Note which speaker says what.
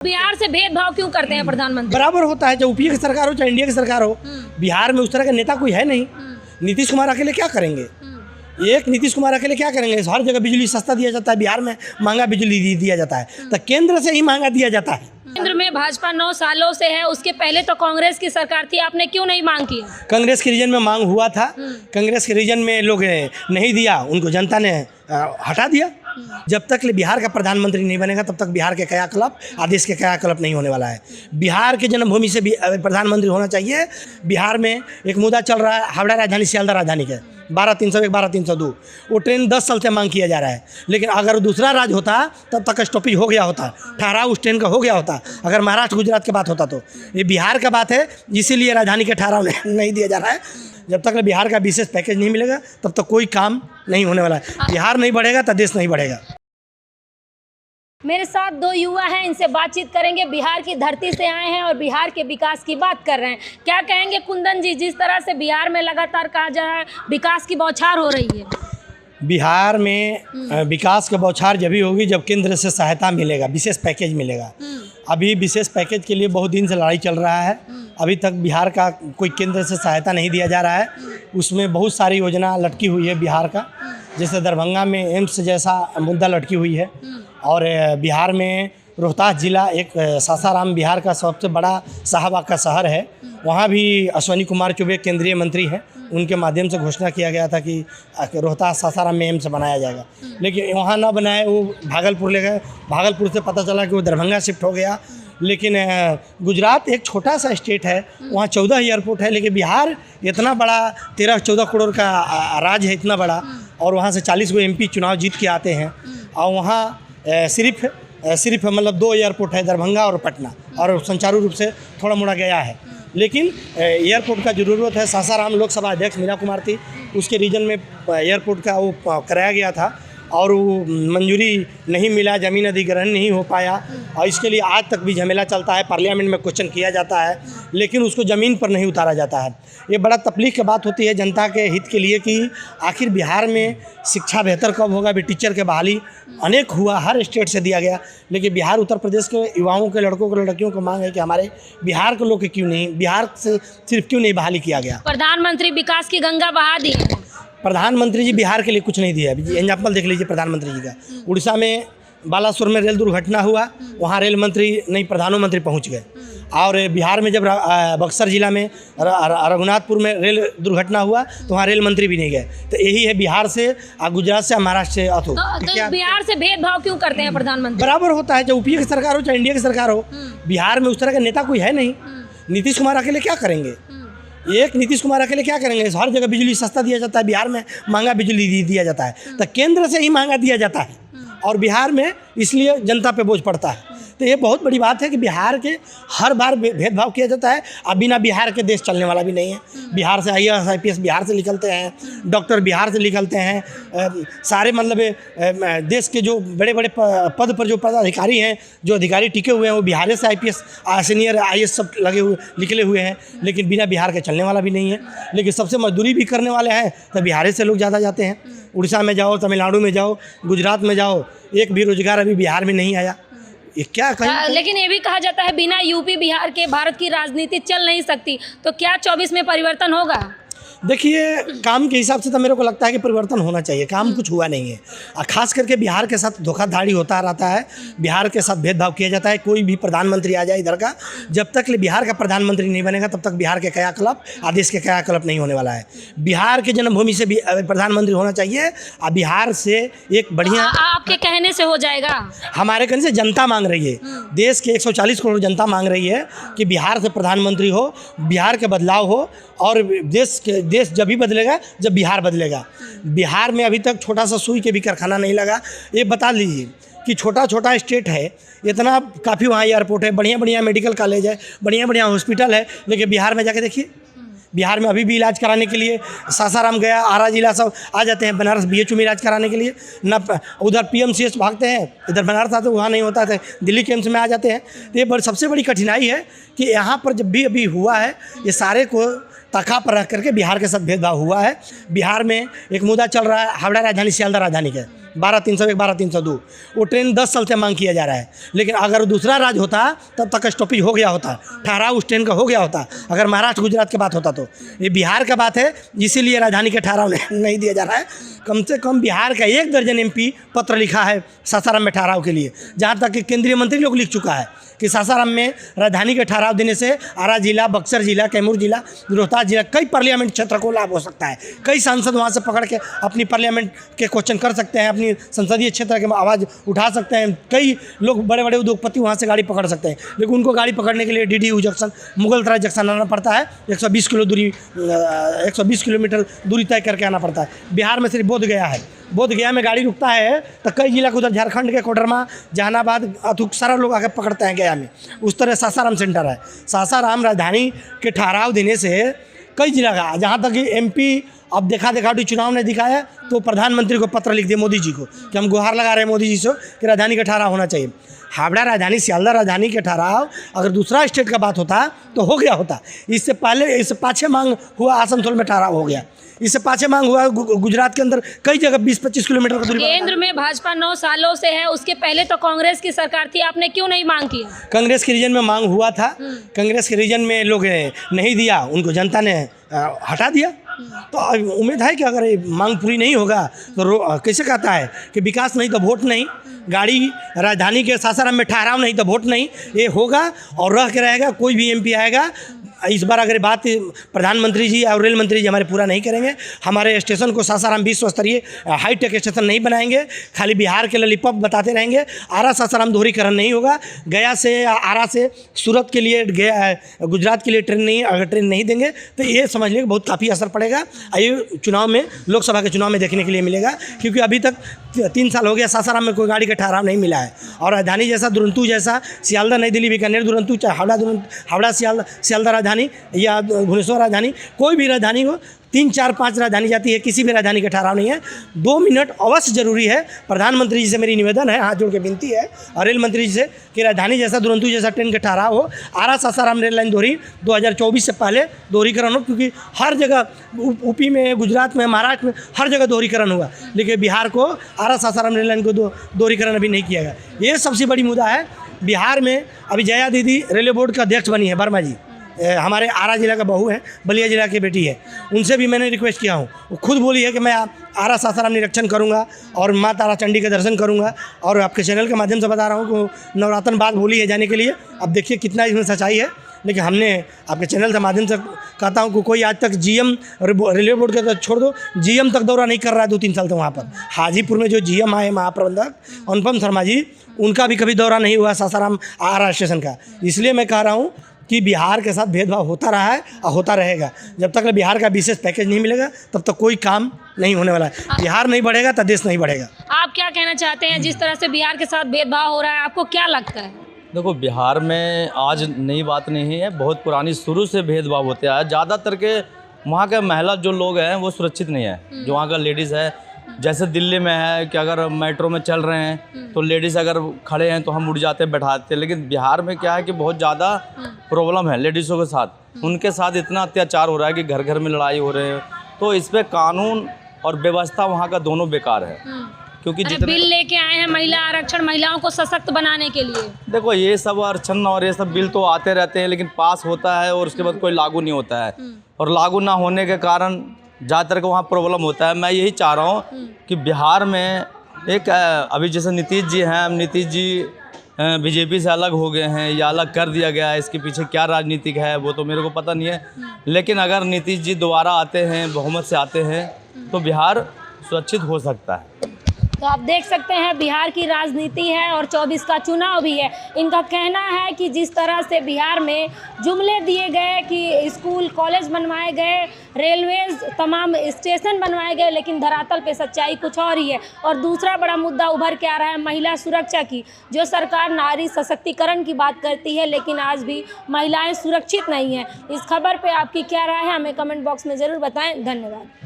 Speaker 1: बिहार से भेदभाव क्यों करते हैं प्रधानमंत्री?
Speaker 2: बराबर होता है, चाहे यूपीए की सरकार हो चाहे इंडिया की सरकार हो। बिहार में उस तरह का नेता कोई है नहीं। नीतीश कुमार अकेले क्या करेंगे? एक नीतीश कुमार अकेले क्या करेंगे? हर जगह बिजली सस्ता दिया जाता है, बिहार में महंगा बिजली दिया जाता है, तो केंद्र से ही महंगा दिया जाता है।
Speaker 1: केंद्र में भाजपा 9 सालों से है, उसके पहले तो कांग्रेस की सरकार थी, आपने क्यों नहीं मांग की?
Speaker 2: कांग्रेस के रीजन में मांग हुआ था, कांग्रेस के रीजन में लोग नहीं दिया, उनको जनता ने हटा दिया। जब तक बिहार का प्रधानमंत्री नहीं बनेगा तब तक बिहार के क्रियाकलाप, आदेश के क्रियाकलाप नहीं होने वाला है। बिहार के जन्मभूमि से भी प्रधानमंत्री होना चाहिए। बिहार में एक मुद्दा चल रहा है हावड़ा राजधानी सियालदह राजधानी के 12-301, 12-302, वो ट्रेन 10 साल से मांग किया जा रहा है। लेकिन अगर दूसरा राज्य होता तब तक स्टॉपेज हो गया होता, ठहराव उस ट्रेन का हो गया होता। अगर महाराष्ट्र गुजरात की बात होता तो ये बिहार का बात है, इसीलिए राजधानी के ठहराव नहीं दिया जा रहा है। जब तक बिहार का विशेष पैकेज नहीं मिलेगा तब तक कोई काम नहीं होने वाला है। बिहार नहीं बढ़ेगा तो देश नहीं बढ़ेगा।
Speaker 1: मेरे साथ 2 युवा हैं, इनसे बातचीत करेंगे। बिहार की धरती से आए हैं और बिहार के विकास की बात कर रहे हैं। क्या कहेंगे कुंदन जी, जिस तरह से बिहार में लगातार कहा जा रहा है विकास की बौछार हो रही है?
Speaker 2: बिहार में विकास की बौछार जब भी होगी जब केंद्र से सहायता मिलेगा, विशेष पैकेज मिलेगा। अभी विशेष पैकेज के लिए बहुत दिन से लड़ाई चल रहा है। अभी तक बिहार का कोई केंद्र से सहायता नहीं दिया जा रहा है। उसमें बहुत सारी योजना लटकी हुई है बिहार का, जैसे दरभंगा में एम्स जैसा मुद्दा लटकी हुई है। और बिहार में रोहतास जिला, एक सासाराम बिहार का सबसे बड़ा शाहबाग का शहर है, वहाँ भी अश्विनी कुमार चौबे केंद्रीय मंत्री हैं, उनके माध्यम से घोषणा किया गया था कि रोहतास सासाराम में एम्स बनाया जाएगा। लेकिन वहाँ ना बनाए, वो भागलपुर ले गए। भागलपुर से पता चला कि वो दरभंगा शिफ्ट हो गया। लेकिन गुजरात एक छोटा सा स्टेट है, वहाँ 14 एयरपोर्ट है, लेकिन बिहार इतना बड़ा 13-14 करोड़ का राज्य है, इतना बड़ा, और वहाँ से 40 गो MP चुनाव जीत के आते हैं। और वहाँ सिर्फ मतलब 2 एयरपोर्ट है, दरभंगा और पटना, और सुचारू रूप से थोड़ा मोड़ा गया है। लेकिन एयरपोर्ट का ज़रूरत है। सासाराम लोकसभा अध्यक्ष मीरा कुमार थी, उसके रीजन में एयरपोर्ट का वो कराया गया था और वो मंजूरी नहीं मिला, ज़मीन अधिग्रहण नहीं हो पाया, और इसके लिए आज तक भी झमेला चलता है। पार्लियामेंट में क्वेश्चन किया जाता है, लेकिन उसको ज़मीन पर नहीं उतारा जाता है। ये बड़ा तकलीफ की बात होती है जनता के हित के लिए कि आखिर बिहार में शिक्षा बेहतर कब होगा। भी टीचर के बहाली अनेक हुआ, हर स्टेट से दिया गया, लेकिन बिहार उत्तर प्रदेश के युवाओं के, लड़कों को, लड़कियों को मांग है कि हमारे बिहार के लोग क्यों नहीं, बिहार से सिर्फ क्यों नहीं बहाली किया गया।
Speaker 1: प्रधानमंत्री विकास की गंगा बहा दी है।
Speaker 2: प्रधानमंत्री जी बिहार के लिए कुछ नहीं दिया। अभी एग्जाम्पल देख लीजिए प्रधानमंत्री जी का। उड़ीसा में बालासोर में रेल दुर्घटना हुआ, वहाँ रेल मंत्री नहीं प्रधानमंत्री पहुँच गए। और बिहार में जब बक्सर जिला में रघुनाथपुर में रेल दुर्घटना हुआ तो वहाँ रेल मंत्री भी नहीं गए। तो यही है बिहार से, गुजरात से, महाराष्ट्र से अथो।
Speaker 1: तो बिहार से भेदभाव क्यों करते हैं प्रधानमंत्री?
Speaker 2: बराबर होता है, चाहे यूपीए की सरकार हो चाहे इंडिया की सरकार हो। बिहार में उस तरह का नेता कोई है नहीं। नीतीश कुमार अकेले क्या करेंगे? एक नीतीश कुमार अकेले क्या करेंगे? हर जगह बिजली सस्ता दिया जाता है, बिहार में महंगा बिजली दिया जाता है, तो केंद्र से ही महंगा दिया जाता है, और बिहार में इसलिए जनता पे बोझ पड़ता है। तो ये बहुत बड़ी बात है कि बिहार के हर बार भेदभाव किया जाता है। अब बिना बिहार के देश चलने वाला भी नहीं है। बिहार से IAS IPS बिहार से निकलते हैं, डॉक्टर बिहार से निकलते हैं, सारे मतलब देश के जो बड़े बड़े पद पर जो पदाधिकारी हैं, जो अधिकारी टिके हुए हैं, वो बिहार से IPS सीनियर IAS सब निकले हुए हैं। लेकिन बिना बिहार के चलने वाला भी नहीं है। लेकिन सबसे मजदूरी भी करने वाले हैं तो बिहार से लोग ज़्यादा जाते हैं। उड़ीसा में जाओ, तमिलनाडु में जाओ, गुजरात में जाओ, एक भी रोजगार अभी बिहार में नहीं आया। ये क्या कहें?
Speaker 1: लेकिन ये भी कहा जाता है बिना यूपी बिहार के भारत की राजनीति चल नहीं सकती। तो क्या 24 में परिवर्तन होगा?
Speaker 2: देखिए, काम के हिसाब से तो मेरे को लगता है कि परिवर्तन होना चाहिए। काम कुछ हुआ नहीं है, खास करके बिहार के साथ धोखाधड़ी होता रहता है, बिहार के साथ भेदभाव किया जाता है। कोई भी प्रधानमंत्री आ जाए इधर का, जब तक बिहार का प्रधानमंत्री नहीं बनेगा तब तक बिहार के क्रियाकलाप, आदेश के क्रियाकलाप नहीं होने वाला है। बिहार के जन्मभूमि से भी प्रधानमंत्री होना चाहिए, और बिहार से एक बढ़िया,
Speaker 1: आपके कहने से हो जाएगा? हमारे
Speaker 2: कहने से जनता मांग रही है, देश के 140 करोड़ जनता मांग रही है कि बिहार से प्रधानमंत्री हो, बिहार के बदलाव हो, और देश जब भी बदलेगा जब बिहार बदलेगा। बिहार में अभी तक छोटा सा सुई के भी कारखाना नहीं लगा। ये बता लीजिए कि छोटा छोटा स्टेट है, इतना काफ़ी वहाँ एयरपोर्ट है, बढ़िया बढ़िया मेडिकल कॉलेज है, बढ़िया बढ़िया हॉस्पिटल है, लेकिन बिहार में जाके देखिए, बिहार में अभी भी इलाज कराने के लिए सासाराम गया, आरा जिला सब आ जाते हैं बनारस BHU में इलाज कराने के लिए। न उधर PMCH भागते हैं, इधर बनारस आते वहाँ नहीं होता था, दिल्ली के एम्स में आ जाते हैं। तो ये सबसे बड़ी कठिनाई है कि यहाँ पर जब भी अभी हुआ है, ये सारे को तखा पर रख करके बिहार के साथ भेदभाव हुआ है। बिहार में एक मुद्दा चल रहा है हावड़ा राजधानी सियालदह राजधानी के 12301, 12302, वो ट्रेन 10 साल से मांग किया जा रहा है। लेकिन अगर दूसरा राज्य होता तब तक स्टॉपेज हो गया होता, ठहराव उस ट्रेन का हो गया होता। अगर महाराष्ट्र गुजरात की बात होता तो ये बिहार का बात है, इसीलिए राजधानी के ठहराव नहीं दिया जा रहा है। कम से कम बिहार का 1 दर्जन MP पत्र लिखा है सासाराम में ठहराव के लिए, जहाँ तक कि केंद्रीय मंत्री लोग लिख चुका है कि सासाराम में राजधानी के ठहराव देने से आरा जिला, बक्सर जिला, कैमूर जिला, रोहतास जिला, कई पार्लियामेंट क्षेत्र को लाभ हो सकता है। कई सांसद वहाँ से पकड़ के अपनी पार्लियामेंट के क्वेश्चन कर सकते हैं, अपनी संसदीय क्षेत्र की आवाज़ उठा सकते हैं। कई लोग बड़े बड़े उद्योगपति वहाँ से गाड़ी पकड़ सकते हैं, लेकिन उनको गाड़ी पकड़ने के लिए DDU जंक्शन, मुगलसराय जंक्शन आना पड़ता है। 120 किलोमीटर दूरी तय करके आना पड़ता है। बिहार में सिर्फ बोधगया है, बोधगया में गाड़ी रुकता है तो कई जिला को उधर झारखंड के कोडरमा, जहानाबाद, अथुक सारा लोग आकर पकड़ते हैं गया में। उस तरह सासाराम सेंटर है। सासाराम राजधानी के ठहराव देने से कई जिला का, जहाँ तक कि MP अब देखा चुनाव ने दिखाया तो प्रधानमंत्री को पत्र लिख दिए मोदी जी को कि हम गुहार लगा रहे हैं मोदी जी से कि राजधानी का ठहराव होना चाहिए। हावड़ा राजधानी, सियालदह राजधानी के ठहराव अगर दूसरा स्टेट का बात होता तो हो गया होता। इससे पहले, इससे पाछे मांग हुआ आसनसोल में ठहराव हो गया, इससे पाछे मांग हुआ गुजरात के अंदर कई जगह 20-25 किलोमीटर की दूरी।
Speaker 1: केंद्र में भाजपा 9 सालों से है, उसके पहले तो कांग्रेस की सरकार थी, आपने क्यों नहीं मांग की? कांग्रेस
Speaker 2: के रीजन में मांग हुआ था, कांग्रेस के रीजन में लोग नहीं दिया, उनको जनता ने हटा दिया। तो उम्मीद है कि अगर ये मांग पूरी नहीं होगा तो कैसे कहता है कि विकास नहीं तो वोट नहीं, गाड़ी राजधानी के सासाराम में ठहराव नहीं तो वोट नहीं, ये होगा और रह के रहेगा। कोई भी MP आएगा, इस बार अगर बात प्रधानमंत्री जी और रेल मंत्री जी हमारे पूरा नहीं करेंगे, हमारे स्टेशन को सासाराम विश्व स्तरीय हाईटेक स्टेशन नहीं बनाएंगे, खाली बिहार के लॉलीपॉप बताते रहेंगे, आरा सासाराम दोहरीकरण नहीं होगा, गया से आरा से सूरत के लिए, गया गुजरात के लिए ट्रेन नहीं, अगर ट्रेन नहीं देंगे तो ये समझ लें बहुत काफ़ी असर पड़ेगा। ये चुनाव में, लोकसभा के चुनाव में देखने के लिए मिलेगा, क्योंकि अभी तक 3 साल हो गया सासाराम में कोई गाड़ी का ठहराव नहीं मिला है। और राजधानी जैसा, दुरंतो जैसा, सियालदह नई दिल्ली बीकानेर दुरंतो, चाहे हावड़ा सियालदह राजधानी या भुवनेश्वर राजधानी, कोई भी राजधानी हो, 3, 4, 5 राजधानी जाती है, किसी भी राजधानी का ठहराव नहीं है। 2 मिनट अवश्य जरूरी है। प्रधानमंत्री जी से मेरी निवेदन है, हाथ जोड़ के विनती है, और रेल मंत्री जी से कि राजधानी जैसा, दुरंतो जैसा ट्रेन का ठहराव हो। आरा सासाराम रेल लाइन दोहरी 2024 से पहले दोहरीकरण हो, क्योंकि हर जगह UP में, गुजरात में, महाराष्ट्र में हर जगह दोहरीकरण हुआ, लेकिन बिहार को आरा सासाराम रेल लाइन को दोहरीकरण अभी नहीं किया गया। ये सबसे बड़ी मुद्दा है। बिहार में अभी जया दीदी रेलवे बोर्ड का अध्यक्ष बनी है, वर्मा जी हमारे आरा जिला का बहू है, बलिया जिला की बेटी है, उनसे भी मैंने रिक्वेस्ट किया हूँ। वो खुद बोली है कि मैं आरा सासाराम निरीक्षण करूँगा और माँ तारा चंडी के दर्शन करूँगा, और आपके चैनल के माध्यम से बता रहा हूँ कि नवरात्र बाद बोली है जाने के लिए। अब देखिए कितना इसमें सच्चाई है, लेकिन हमने आपके चैनल के माध्यम से कहता हूँ कि कोई आज तक GM रेलवे बोर्ड के छोड़ दो, GM तक दौरा नहीं कर रहा है 2-3 साल तक वहाँ पर। हाजीपुर में जो GM आए महाप्रबंधक अनुपम शर्मा जी, उनका भी कभी दौरा नहीं हुआ सासाराम आरा स्टेशन का। इसलिए मैं कह रहा हूँ कि बिहार के साथ भेदभाव होता रहा है और होता रहेगा। जब तक बिहार का विशेष पैकेज नहीं मिलेगा तब तक कोई काम नहीं होने वाला है। बिहार नहीं बढ़ेगा तो देश नहीं बढ़ेगा।
Speaker 1: आप क्या कहना चाहते हैं, जिस तरह से बिहार के साथ भेदभाव हो रहा है, आपको क्या लगता है?
Speaker 3: देखो, बिहार में आज नई बात नहीं है, बहुत पुरानी शुरू से भेदभाव होते आया। ज़्यादातर के वहाँ के महिला जो लोग हैं वो सुरक्षित नहीं है, जो वहाँ का लेडीज़ है। जैसे दिल्ली में है कि अगर मेट्रो में चल रहे हैं तो लेडीज़ अगर खड़े हैं तो हम उठ जाते हैं, बैठाते हैं। लेकिन बिहार में क्या है कि बहुत ज़्यादा प्रॉब्लम है लेडीज़ों के साथ, उनके साथ इतना अत्याचार हो रहा है कि घर घर में लड़ाई हो रहे हैं। तो इस पर कानून और व्यवस्था वहाँ का दोनों बेकार है, क्योंकि
Speaker 1: बिल लेके आए हैं महिला आरक्षण, महिलाओं को सशक्त बनाने के लिए।
Speaker 3: देखो, ये सब आरक्षण और ये सब बिल तो आते रहते हैं, लेकिन पास होता है और उसके बाद कोई लागू नहीं होता है, और लागू ना होने के कारण ज़्यादातर को वहाँ प्रॉब्लम होता है। मैं यही चाह रहा हूँ कि बिहार में एक अभी जैसे नीतीश जी हैं, नीतीश जी BJP से अलग हो गए हैं या अलग कर दिया गया है, इसके पीछे क्या राजनीतिक है वो तो मेरे को पता नहीं है। लेकिन अगर नीतीश जी दोबारा आते हैं, बहुमत से आते हैं, तो बिहार सुरक्षित हो सकता है।
Speaker 1: तो आप देख सकते हैं बिहार की राजनीति है और 24 का चुनाव भी है। इनका कहना है कि जिस तरह से बिहार में जुमले दिए गए कि स्कूल कॉलेज बनवाए गए, रेलवेज तमाम स्टेशन बनवाए गए, लेकिन धरातल पे सच्चाई कुछ और ही है। और दूसरा बड़ा मुद्दा उभर के आ रहा है महिला सुरक्षा की। जो सरकार नारी सशक्तिकरण की बात करती है, लेकिन आज भी महिलाएं सुरक्षित नहीं हैं। इस खबर पे आपकी क्या राय है, हमें कमेंट बॉक्स में ज़रूर बताएं। धन्यवाद।